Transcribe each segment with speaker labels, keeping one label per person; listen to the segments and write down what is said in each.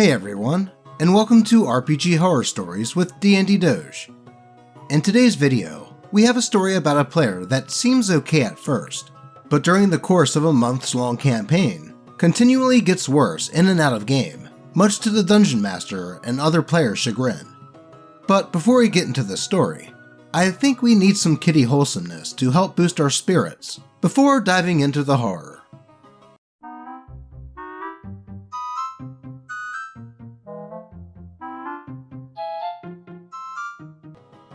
Speaker 1: Hey everyone, and welcome to RPG Horror Stories with DnD Doge. In today's video, we have a story about a player that seems okay at first, but during the course of a months-long campaign, continually gets worse in and out of game, much to the Dungeon Master and other players' chagrin. But before we get into the story, I think we need some kitty wholesomeness to help boost our spirits before diving into the horror.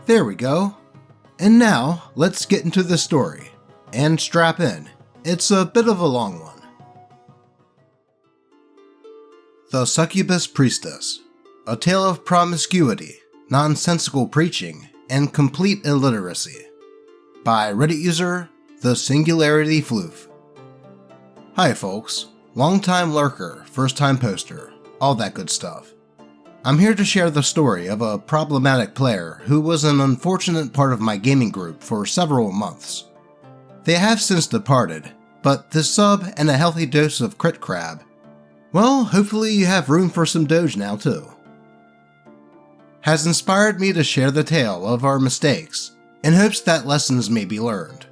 Speaker 1: There we go. And now, let's get into the story. And strap in, it's a bit of a long one. The Succubus Priestess. A tale of promiscuity, nonsensical preaching, and complete illiteracy. By Reddit user, The Singularity Floof. Hi folks, long-time lurker, first-time poster, all that good stuff. I'm here to share the story of a problematic player who was an unfortunate part of my gaming group for several months. They have since departed, but this sub and a healthy dose of crit crab, well, hopefully you have room for some Doge now too, has inspired me to share the tale of our mistakes in hopes that lessons may be learned.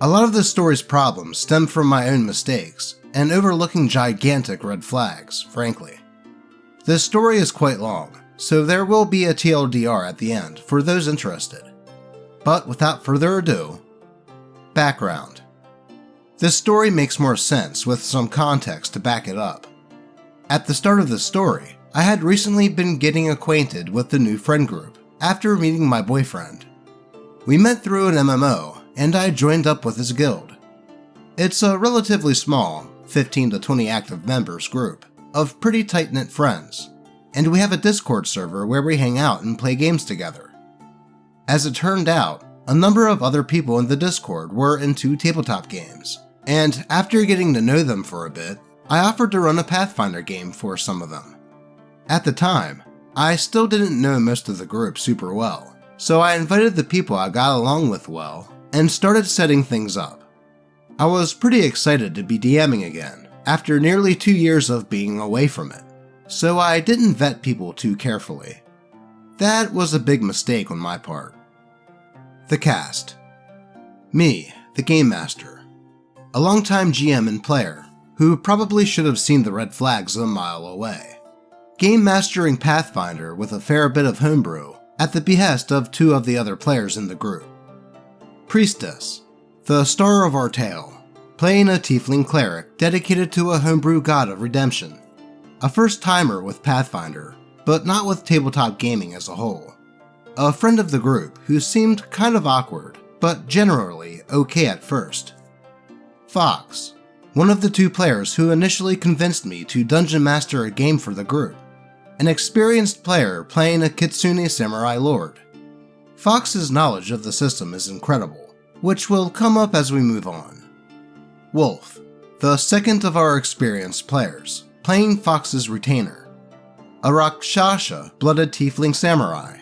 Speaker 1: A lot of the story's problems stem from my own mistakes and overlooking gigantic red flags, frankly. This story is quite long, so there will be a TLDR at the end for those interested. But without further ado, background. This story makes more sense with some context to back it up. At the start of the story, I had recently been getting acquainted with the new friend group after meeting my boyfriend. We met through an MMO, and I joined up with his guild. It's a relatively small, 15 to 20 active members group of pretty tight-knit friends, and we have a Discord server where we hang out and play games together. As it turned out, a number of other people in the Discord were into tabletop games, and after getting to know them for a bit, I offered to run a Pathfinder game for some of them. At the time, I still didn't know most of the group super well, so I invited the people I got along with well, and started setting things up. I was pretty excited to be DMing again, after nearly 2 years of being away from it, so I didn't vet people too carefully. That was a big mistake on my part. The cast. Me, the Game Master. A longtime GM and player, who probably should have seen the red flags a mile away. Game mastering Pathfinder with a fair bit of homebrew, at the behest of 2 of the other players in the group. Priestess. The star of our tale. Playing a tiefling cleric dedicated to a homebrew god of redemption. A first-timer with Pathfinder, but not with tabletop gaming as a whole. A friend of the group who seemed kind of awkward, but generally okay at first. Fox, one of the 2 players who initially convinced me to dungeon master a game for the group. An experienced player playing a Kitsune Samurai Lord. Fox's knowledge of the system is incredible, which will come up as we move on. Wolf, the second of our experienced players, playing Fox's retainer. A Rakshasa blooded tiefling samurai.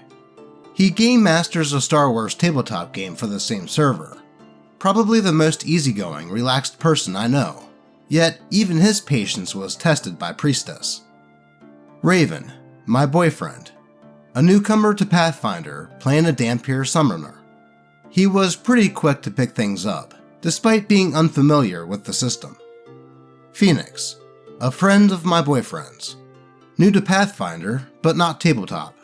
Speaker 1: He game masters a Star Wars tabletop game for the same server. Probably the most easygoing, relaxed person I know, yet even his patience was tested by Priestess. Raven, my boyfriend. A newcomer to Pathfinder, playing a Dampier summoner. He was pretty quick to pick things up, despite being unfamiliar with the system. Phoenix, a friend of my boyfriend's. New to Pathfinder, but not tabletop.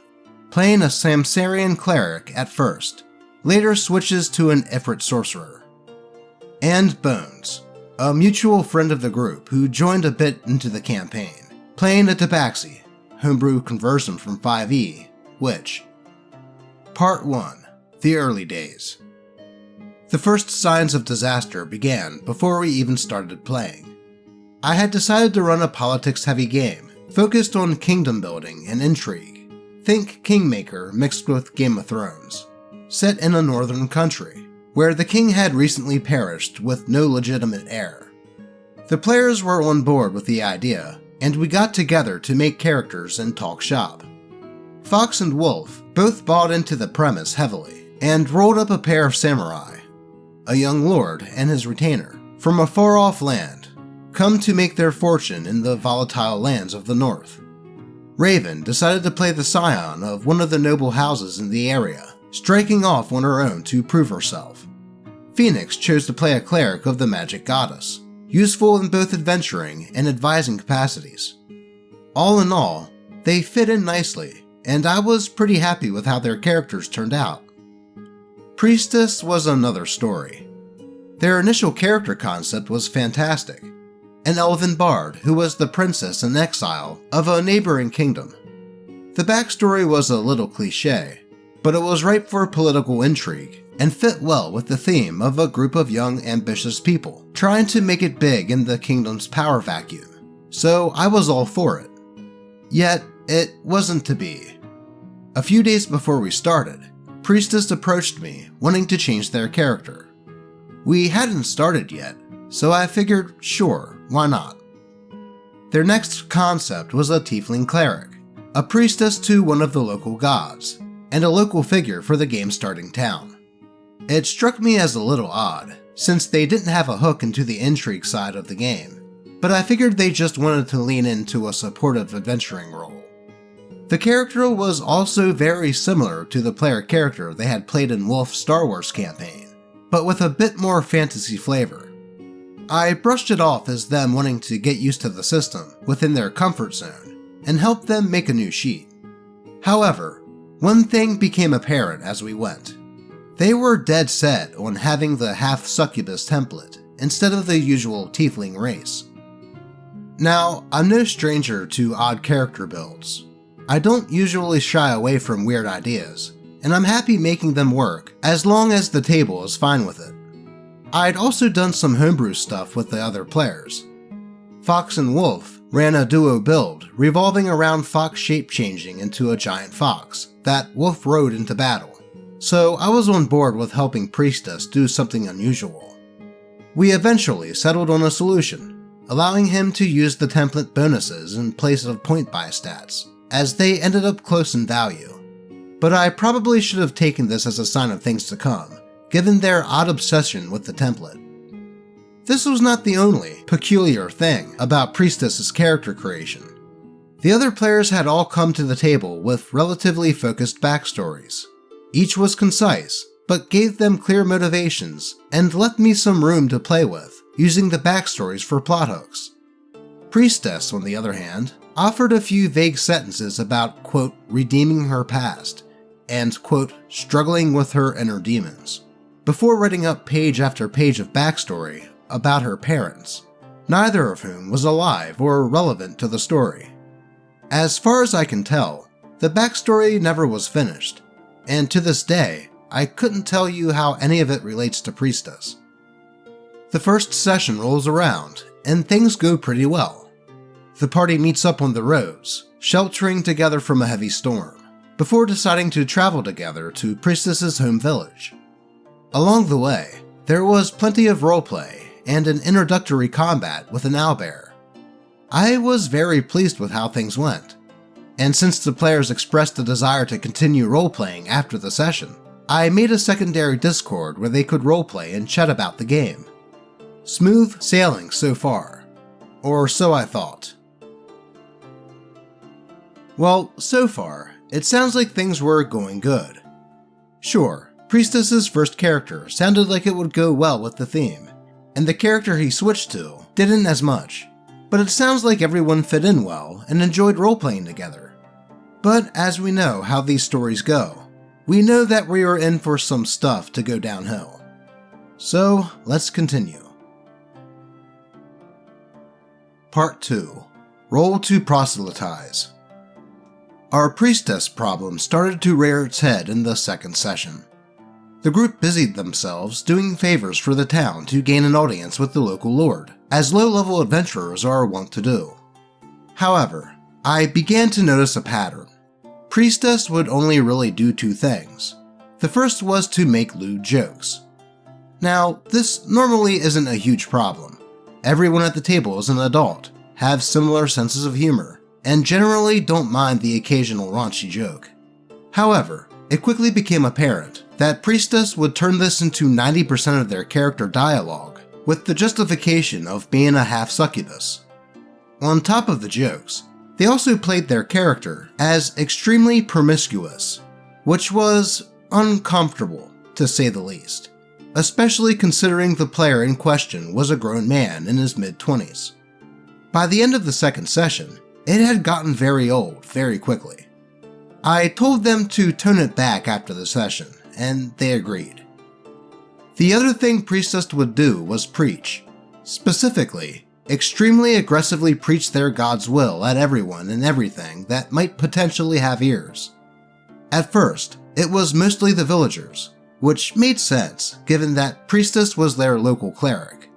Speaker 1: Playing a Samsarian cleric at first, later switches to an Ifrit sorcerer. And Bones, a mutual friend of the group who joined a bit into the campaign, playing a Tabaxi, homebrew conversion from 5e, which. Part 1. The Early Days. The first signs of disaster began before we even started playing. I had decided to run a politics-heavy game, focused on kingdom building and intrigue. Think Kingmaker mixed with Game of Thrones. Set in a northern country, where the king had recently perished with no legitimate heir. The players were on board with the idea, and we got together to make characters and talk shop. Fox and Wolf both bought into the premise heavily, and rolled up a pair of samurai. A young lord and his retainer, from a far-off land, come to make their fortune in the volatile lands of the north. Raven decided to play the scion of one of the noble houses in the area, striking off on her own to prove herself. Phoenix chose to play a cleric of the magic goddess, useful in both adventuring and advising capacities. All in all, they fit in nicely, and I was pretty happy with how their characters turned out. Priestess was another story. Their initial character concept was fantastic. An elven bard who was the princess in exile of a neighboring kingdom. The backstory was a little cliché, but it was ripe for political intrigue and fit well with the theme of a group of young, ambitious people trying to make it big in the kingdom's power vacuum, so I was all for it. Yet, it wasn't to be. A few days before we started, Priestest approached me wanting to change their character. We hadn't started yet, so I figured, sure, why not? Their next concept was a tiefling cleric, a priestess to one of the local gods, and a local figure for the game's starting town. It struck me as a little odd, since they didn't have a hook into the intrigue side of the game, but I figured they just wanted to lean into a supportive adventuring role. The character was also very similar to the player character they had played in Wolf's Star Wars campaign, but with a bit more fantasy flavor. I brushed it off as them wanting to get used to the system within their comfort zone and help them make a new sheet. However, one thing became apparent as we went. They were dead set on having the half-succubus template instead of the usual tiefling race. Now, I'm no stranger to odd character builds. I don't usually shy away from weird ideas, and I'm happy making them work as long as the table is fine with it. I'd also done some homebrew stuff with the other players. Fox and Wolf ran a duo build revolving around Fox shape-changing into a giant fox that Wolf rode into battle, so I was on board with helping Priestess do something unusual. We eventually settled on a solution, allowing him to use the template bonuses in place of point buy stats, as they ended up close in value. But I probably should have taken this as a sign of things to come, given their odd obsession with the template. This was not the only peculiar thing about Priestess's character creation. The other players had all come to the table with relatively focused backstories. Each was concise, but gave them clear motivations and left me some room to play with, using the backstories for plot hooks. Priestess, on the other hand, offered a few vague sentences about, quote, redeeming her past, and, quote, struggling with her inner demons, before writing up page after page of backstory about her parents, neither of whom was alive or relevant to the story. As far as I can tell, the backstory never was finished, and to this day, I couldn't tell you how any of it relates to Priestess. The first session rolls around, and things go pretty well. The party meets up on the roads, sheltering together from a heavy storm, before deciding to travel together to Priestess's home village. Along the way, there was plenty of roleplay and an introductory combat with an owlbear. I was very pleased with how things went, and since the players expressed a desire to continue roleplaying after the session, I made a secondary Discord where they could roleplay and chat about the game. Smooth sailing so far, or so I thought. Well, so far, it sounds like things were going good. Sure, Priestess's first character sounded like it would go well with the theme, and the character he switched to didn't as much, but it sounds like everyone fit in well and enjoyed role-playing together. But as we know how these stories go, we know that we are in for some stuff to go downhill. So, let's continue. Part 2. Roll to Proselytize. Our Priestess problem started to rear its head in the second session. The group busied themselves doing favors for the town to gain an audience with the local lord, as low-level adventurers are wont to do. However, I began to notice a pattern. Priestess would only really do two things. The first was to make lewd jokes. Now, this normally isn't a huge problem. Everyone at the table is an adult, have similar senses of humor, and generally don't mind the occasional raunchy joke. However, it quickly became apparent that Priestess would turn this into 90% of their character dialogue, with the justification of being a half-succubus. On top of the jokes, They also played their character as extremely promiscuous, which was uncomfortable, to say the least, especially considering the player in question was a grown man in his mid-20s. By the end of the second session, it had gotten very old very quickly. I told them to tone it back after the session, and they agreed. The other thing Priestest would do was preach. Specifically, extremely aggressively preach their god's will at everyone and everything that might potentially have ears. At first, it was mostly the villagers, which made sense given that Priestess was their local cleric.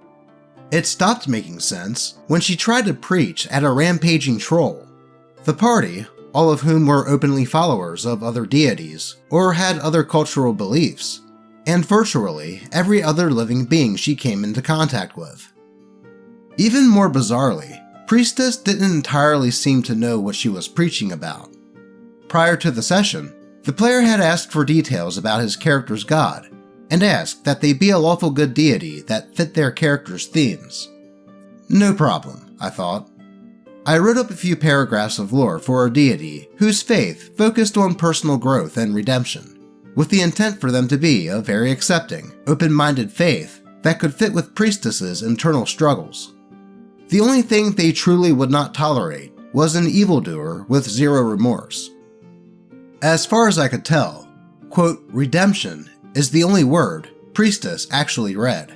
Speaker 1: It stopped making sense when she tried to preach at a rampaging troll. The party, all of whom were openly followers of other deities or had other cultural beliefs, and virtually every other living being she came into contact with. Even more bizarrely, Priestess didn't entirely seem to know what she was preaching about. Prior to the session, the player had asked for details about his character's god, and asked that they be a lawful good deity that fit their character's themes. No problem, I thought. I wrote up a few paragraphs of lore for a deity whose faith focused on personal growth and redemption, with the intent for them to be a very accepting, open-minded faith that could fit with Priestess's internal struggles. The only thing they truly would not tolerate was an evildoer with zero remorse. As far as I could tell, quote, redemption is the only word Priestess actually read.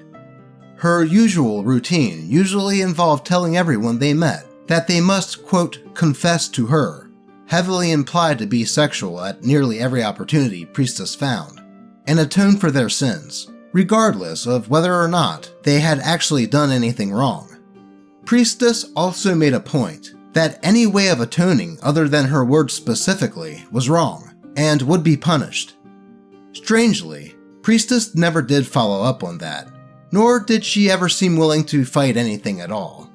Speaker 1: Her usual routine usually involved telling everyone they met that they must, quote, confess to her, heavily implied to be sexual at nearly every opportunity Priestess found, and atone for their sins, regardless of whether or not they had actually done anything wrong. Priestess also made a point that any way of atoning other than her words specifically was wrong, and would be punished. Strangely, Priestess never did follow up on that, nor did she ever seem willing to fight anything at all.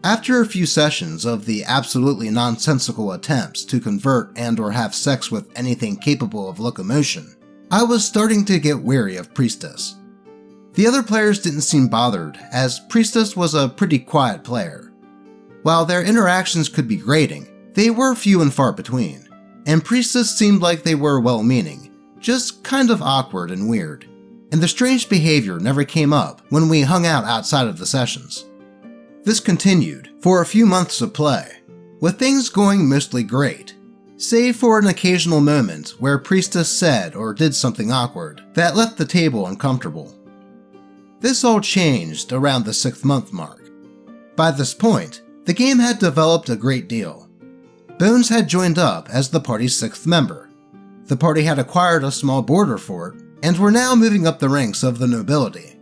Speaker 1: After a few sessions of the absolutely nonsensical attempts to convert and or have sex with anything capable of locomotion, I was starting to get weary of Priestess. The other players didn't seem bothered, as Priestess was a pretty quiet player. While their interactions could be grating, they were few and far between, and Priestess seemed like they were well-meaning, just kind of awkward and weird, and the strange behavior never came up when we hung out outside of the sessions. This continued for a few months of play, with things going mostly great, save for an occasional moment where Priestess said or did something awkward that left the table uncomfortable. This all changed around the 6th month mark. By this point, the game had developed a great deal. Bones had joined up as the party's 6th member. The party had acquired a small border fort and were now moving up the ranks of the nobility.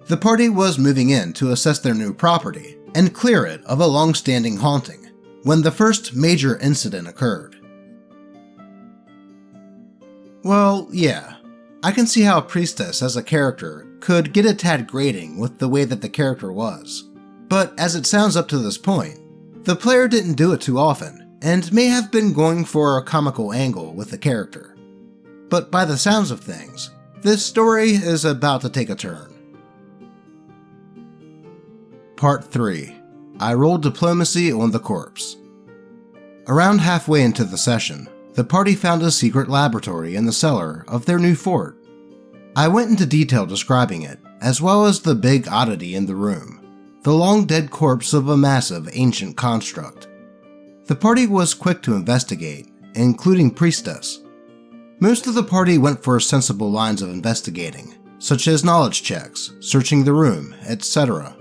Speaker 1: The party was moving in to assess their new property and clear it of a long-standing haunting when the first major incident occurred. Well, yeah, I can see how Priestess as a character could get a tad grating with the way that the character was, but as it sounds up to this point, the player didn't do it too often and may have been going for a comical angle with the character. But by the sounds of things, this story is about to take a turn. Part 3. I rolled diplomacy on the corpse. Around halfway into the session, the party found a secret laboratory in the cellar of their new fort. I went into detail describing it, as well as the big oddity in the room, the long-dead corpse of a massive ancient construct. The party was quick to investigate, including Priestess. Most of the party went for sensible lines of investigating, such as knowledge checks, searching the room, etc.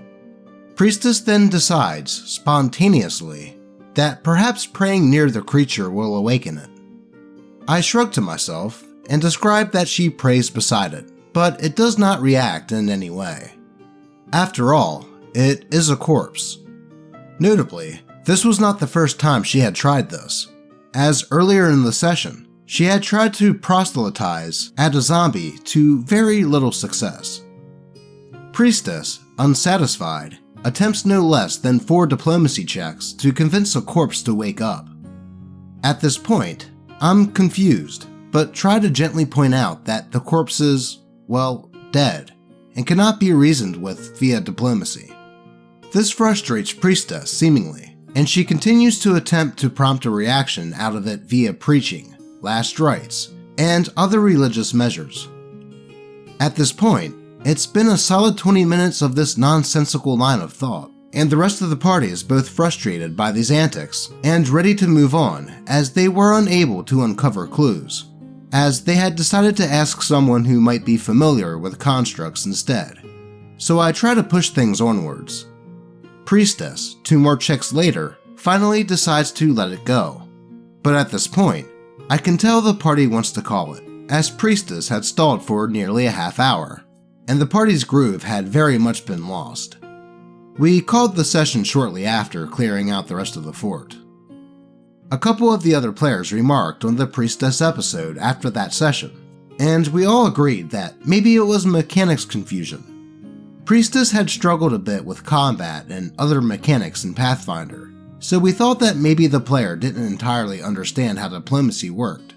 Speaker 1: Priestess then decides, spontaneously, that perhaps praying near the creature will awaken it. I shrugged to myself and described that she prays beside it, but it does not react in any way. After all, it is a corpse. Notably, this was not the first time she had tried this, as earlier in the session, she had tried to proselytize at a zombie to very little success. Priestess, unsatisfied, attempts no less than 4 diplomacy checks to convince a corpse to wake up. At this point, I'm confused, but try to gently point out that the corpse is, well, dead, and cannot be reasoned with via diplomacy. This frustrates Priestess seemingly, and she continues to attempt to prompt a reaction out of it via preaching, last rites, and other religious measures. At this point, it's been a solid 20 minutes of this nonsensical line of thought, and the rest of the party is both frustrated by these antics and ready to move on as they were unable to uncover clues, as they had decided to ask someone who might be familiar with constructs instead. So I try to push things onwards. Priestess, 2 more checks later, finally decides to let it go. But at this point, I can tell the party wants to call it, as Priestess had stalled for nearly a half hour, and the party's groove had very much been lost. We called the session shortly after clearing out the rest of the fort. A couple of the other players remarked on the Priestess episode after that session, and we all agreed that maybe it was mechanics confusion. Priestess had struggled a bit with combat and other mechanics in Pathfinder, so we thought that maybe the player didn't entirely understand how diplomacy worked.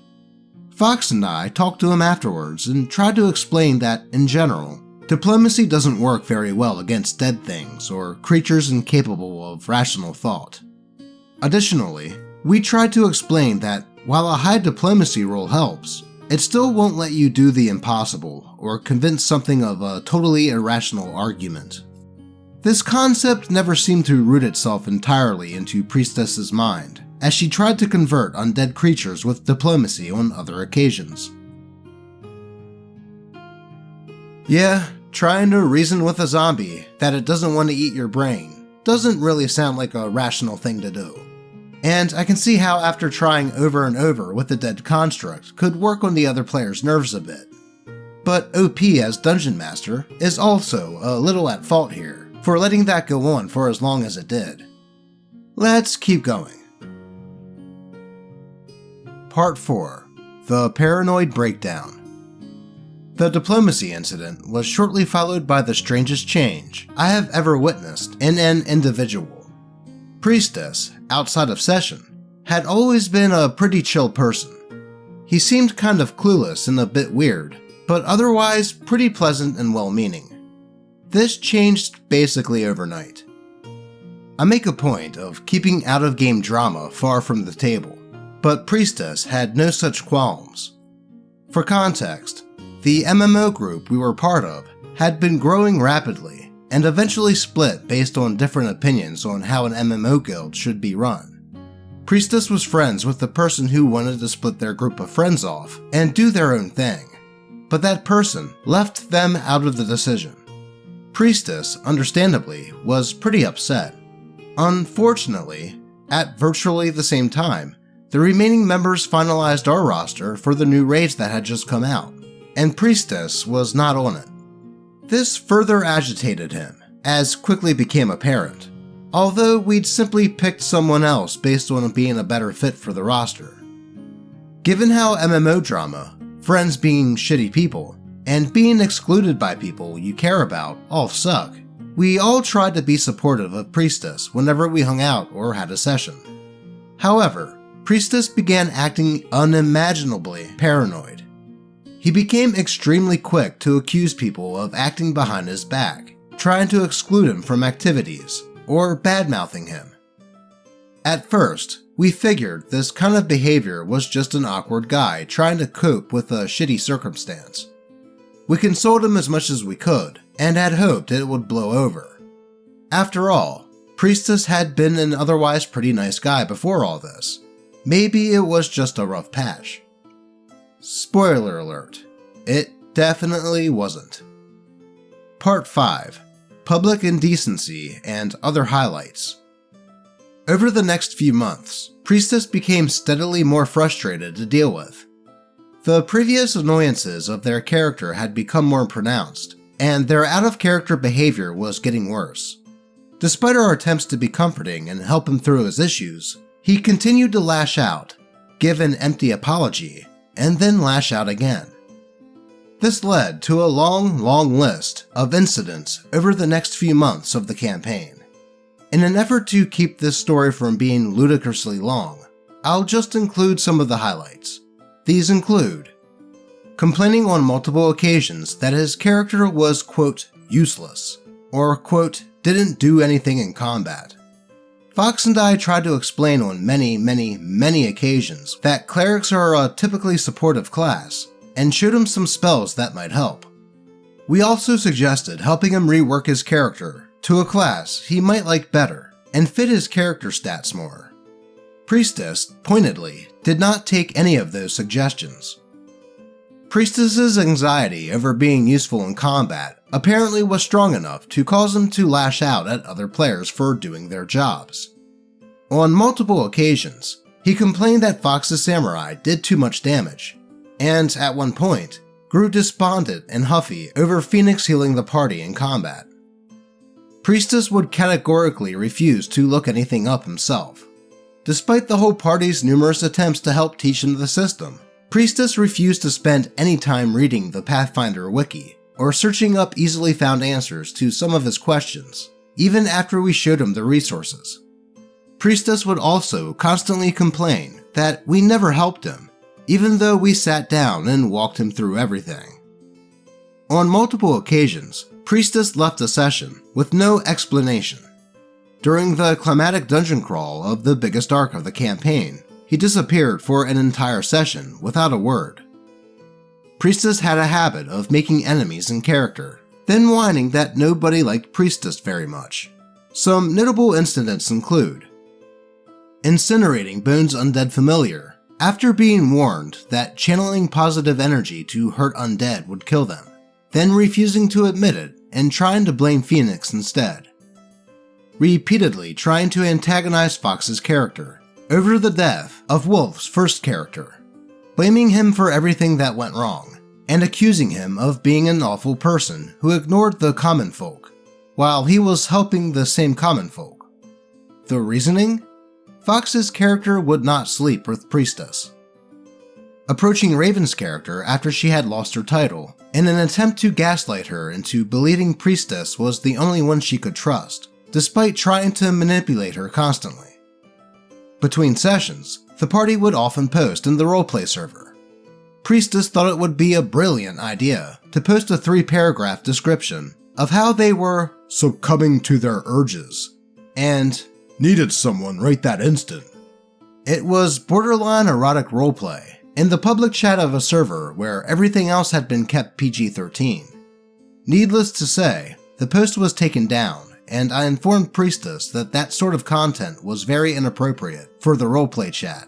Speaker 1: Fox and I talked to him afterwards and tried to explain that, in general, diplomacy doesn't work very well against dead things or creatures incapable of rational thought. Additionally, we tried to explain that while a high diplomacy roll helps, it still won't let you do the impossible or convince something of a totally irrational argument. This concept never seemed to root itself entirely into Priestess's mind, as she tried to convert undead creatures with diplomacy on other occasions. Yeah, trying to reason with a zombie that it doesn't want to eat your brain doesn't really sound like a rational thing to do. And I can see how after trying over and over with the dead construct could work on the other player's nerves a bit. But OP as Dungeon Master is also a little at fault here for letting that go on for as long as it did. Let's keep going. Part 4. The Paranoid Breakdown. The diplomacy incident was shortly followed by the strangest change I have ever witnessed in an individual. Priestess, outside of session, had always been a pretty chill person. He seemed kind of clueless and a bit weird, but otherwise pretty pleasant and well-meaning. This changed basically overnight. I make a point of keeping out-of-game drama far from the table, but Priestess had no such qualms. For context, the MMO group we were part of had been growing rapidly and eventually split based on different opinions on how an MMO guild should be run. Priestess was friends with the person who wanted to split their group of friends off and do their own thing, but that person left them out of the decision. Priestess, understandably, was pretty upset. Unfortunately, at virtually the same time, the remaining members finalized our roster for the new raids that had just come out, and Priestess was not on it. This further agitated him, as quickly became apparent, although we'd simply picked someone else based on being a better fit for the roster. Given how MMO drama, friends being shitty people, and being excluded by people you care about all suck, we all tried to be supportive of Priestess whenever we hung out or had a session. However, Priestess began acting unimaginably paranoid. He became extremely quick to accuse people of acting behind his back, trying to exclude him from activities, or bad-mouthing him. At first, we figured this kind of behavior was just an awkward guy trying to cope with a shitty circumstance. We consoled him as much as we could, and had hoped it would blow over. After all, Priestess had been an otherwise pretty nice guy before all this. Maybe it was just a rough patch. Spoiler alert, it definitely wasn't. Part 5. Public Indecency and Other Highlights. Over the next few months, Priestess became steadily more frustrated to deal with. The previous annoyances of their character had become more pronounced, and their out-of-character behavior was getting worse. Despite our attempts to be comforting and help him through his issues, he continued to lash out, give an empty apology, and then lash out again. This led to a long list of incidents over the next few months of the campaign. In an effort to keep this story from being ludicrously long, I'll just include some of the highlights. These include complaining on multiple occasions that his character was, quote, useless, or, quote, didn't do anything in combat. Fox and I tried to explain on many occasions that clerics are a typically supportive class, and showed him some spells that might help. We also suggested helping him rework his character to a class he might like better and fit his character stats more. Priestest, pointedly, did not take any of those suggestions. Priestess's anxiety over being useful in combat apparently was strong enough to cause him to lash out at other players for doing their jobs. On multiple occasions, he complained that Fox's samurai did too much damage, and at one point, grew despondent and huffy over Phoenix healing the party in combat. Priestess would categorically refuse to look anything up himself. Despite the whole party's numerous attempts to help teach him the system, Priestess refused to spend any time reading the Pathfinder wiki or searching up easily found answers to some of his questions, even after we showed him the resources. Priestess would also constantly complain that we never helped him, even though we sat down and walked him through everything. On multiple occasions, Priestess left a session with no explanation. During the climatic dungeon crawl of the biggest arc of the campaign, he disappeared for an entire session without a word. Priestess had a habit of making enemies in character, then whining that nobody liked Priestess very much. Some notable incidents include incinerating Bone's undead familiar after being warned that channeling positive energy to hurt undead would kill them, then refusing to admit it and trying to blame Phoenix instead. Repeatedly trying to antagonize Fox's character over the death of Wolf's first character, blaming him for everything that went wrong, and accusing him of being an awful person who ignored the common folk, while he was helping the same common folk. The reasoning? Fox's character would not sleep with Priestess. Approaching Raven's character after she had lost her title, in an attempt to gaslight her into believing Priestess was the only one she could trust, despite trying to manipulate her constantly. Between sessions, the party would often post in the roleplay server. Priestess thought it would be a brilliant idea to post a 3-paragraph description of how they were succumbing to their urges, and needed someone right that instant. It was borderline erotic roleplay in the public chat of a server where everything else had been kept PG-13. Needless to say, the post was taken down, and I informed Priestess that that sort of content was very inappropriate for the roleplay chat.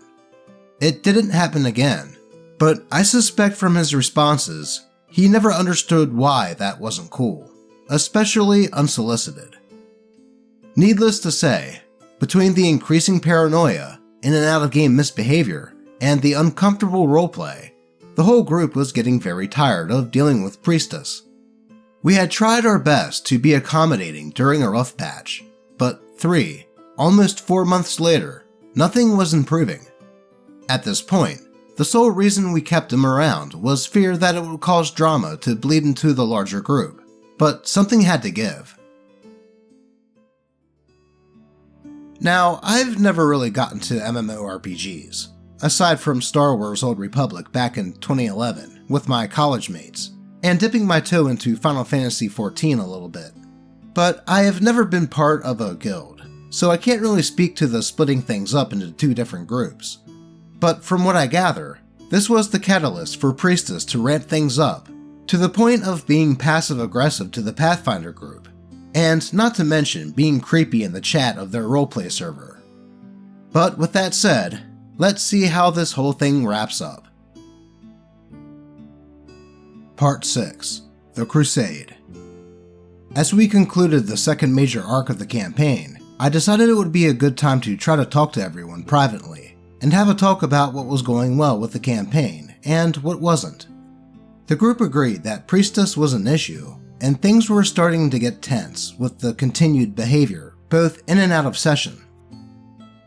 Speaker 1: It didn't happen again, but I suspect from his responses, he never understood why that wasn't cool, especially unsolicited. Needless to say, between the increasing paranoia, in and out of game misbehavior, and the uncomfortable roleplay, the whole group was getting very tired of dealing with Priestess. We had tried our best to be accommodating during a rough patch, but almost 4 months later, nothing was improving. At this point, the sole reason we kept him around was fear that it would cause drama to bleed into the larger group, but something had to give. Now, I've never really gotten to MMORPGs, aside from Star Wars Old Republic back in 2011 with my college mates, and dipping my toe into Final Fantasy XIV a little bit. But I have never been part of a guild, so I can't really speak to the splitting things up into 2 different groups. But from what I gather, this was the catalyst for Priestess to ramp things up, to the point of being passive-aggressive to the Pathfinder group, and not to mention being creepy in the chat of their roleplay server. But with that said, let's see how this whole thing wraps up. Part 6. The Crusade. As we concluded the second major arc of the campaign, I decided it would be a good time to try to talk to everyone privately, and have a talk about what was going well with the campaign, and what wasn't. The group agreed that Priestess was an issue, and things were starting to get tense with the continued behavior, both in and out of session.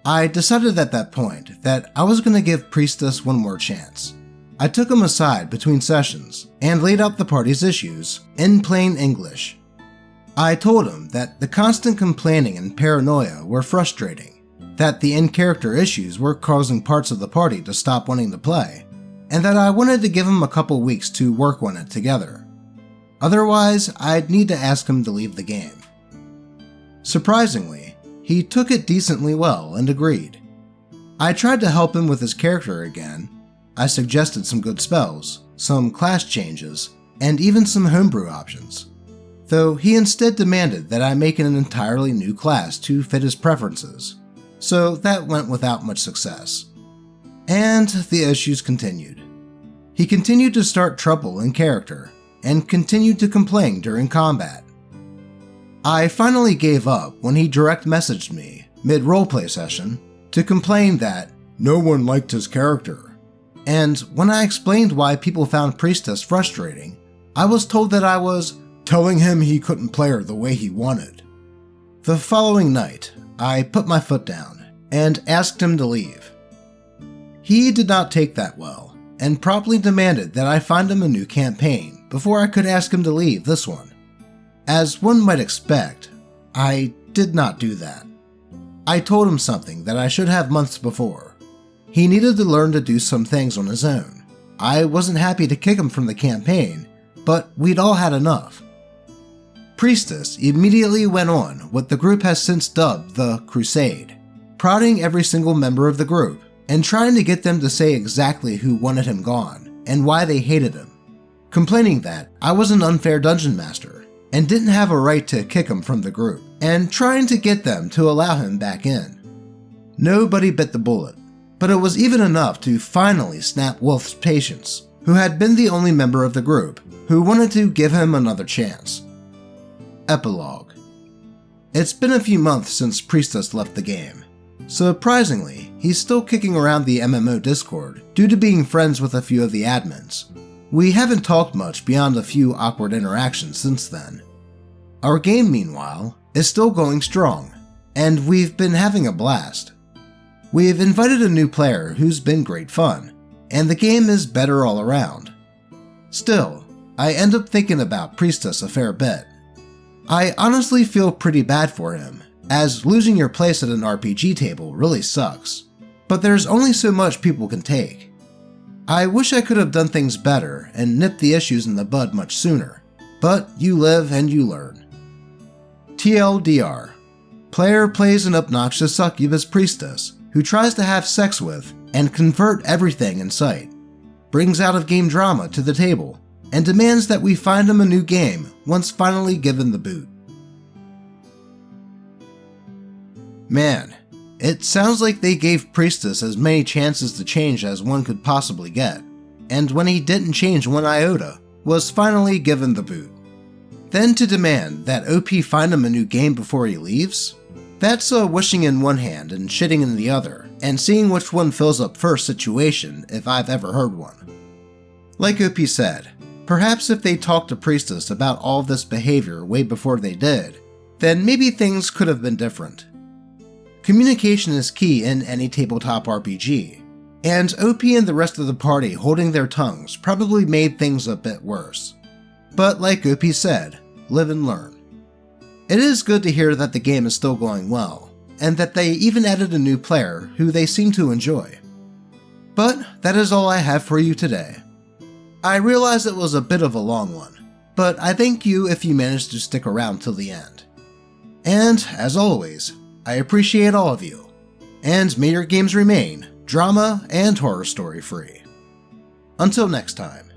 Speaker 1: I decided at that point that I was going to give Priestess one more chance. I took him aside between sessions and laid out the party's issues in plain English. I told him that the constant complaining and paranoia were frustrating, that the in-character issues were causing parts of the party to stop wanting to play, and that I wanted to give him a couple weeks to work on it together. Otherwise, I'd need to ask him to leave the game. Surprisingly, he took it decently well and agreed. I tried to help him with his character again. I suggested some good spells, some class changes, and even some homebrew options, though he instead demanded that I make an entirely new class to fit his preferences, so that went without much success. And the issues continued. He continued to start trouble in character, and continued to complain during combat. I finally gave up when he direct messaged me, mid-roleplay session, to complain that no one liked his character. And when I explained why people found Priestest frustrating, I was told that I was telling him he couldn't play her the way he wanted. The following night, I put my foot down and asked him to leave. He did not take that well, and promptly demanded that I find him a new campaign before I could ask him to leave this one. As one might expect, I did not do that. I told him something that I should have months before. He needed to learn to do some things on his own. I wasn't happy to kick him from the campaign, but we'd all had enough. Priestess immediately went on what the group has since dubbed the Crusade, prodding every single member of the group and trying to get them to say exactly who wanted him gone and why they hated him, complaining that I was an unfair dungeon master and didn't have a right to kick him from the group, and trying to get them to allow him back in. Nobody bit the bullet, but it was even enough to finally snap Wolf's patience, who had been the only member of the group who wanted to give him another chance. Epilogue. It's been a few months since Priestest left the game. Surprisingly, he's still kicking around the MMO Discord due to being friends with a few of the admins. We haven't talked much beyond a few awkward interactions since then. Our game, meanwhile, is still going strong, and we've been having a blast. We've invited a new player who's been great fun, and the game is better all around. Still, I end up thinking about Priestess a fair bit. I honestly feel pretty bad for him, as losing your place at an RPG table really sucks, but there's only so much people can take. I wish I could have done things better and nipped the issues in the bud much sooner, but you live and you learn. TLDR. Player plays an obnoxious succubus priestess who tries to have sex with and convert everything in sight, brings out-of-game drama to the table, and demands that we find him a new game once finally given the boot. Man, it sounds like they gave Priestess as many chances to change as one could possibly get, and when he didn't change one iota, was finally given the boot. Then to demand that OP find him a new game before he leaves? That's a wishing in one hand and shitting in the other, and seeing which one fills up first situation if I've ever heard one. Like OP said, perhaps if they talked to Priestess about all this behavior way before they did, then maybe things could have been different. Communication is key in any tabletop RPG, and OP and the rest of the party holding their tongues probably made things a bit worse. But like OP said, live and learn. It is good to hear that the game is still going well, and that they even added a new player who they seem to enjoy. But that is all I have for you today. I realize it was a bit of a long one, but I thank you if you managed to stick around till the end. And, as always, I appreciate all of you, and may your games remain drama and horror story free. Until next time.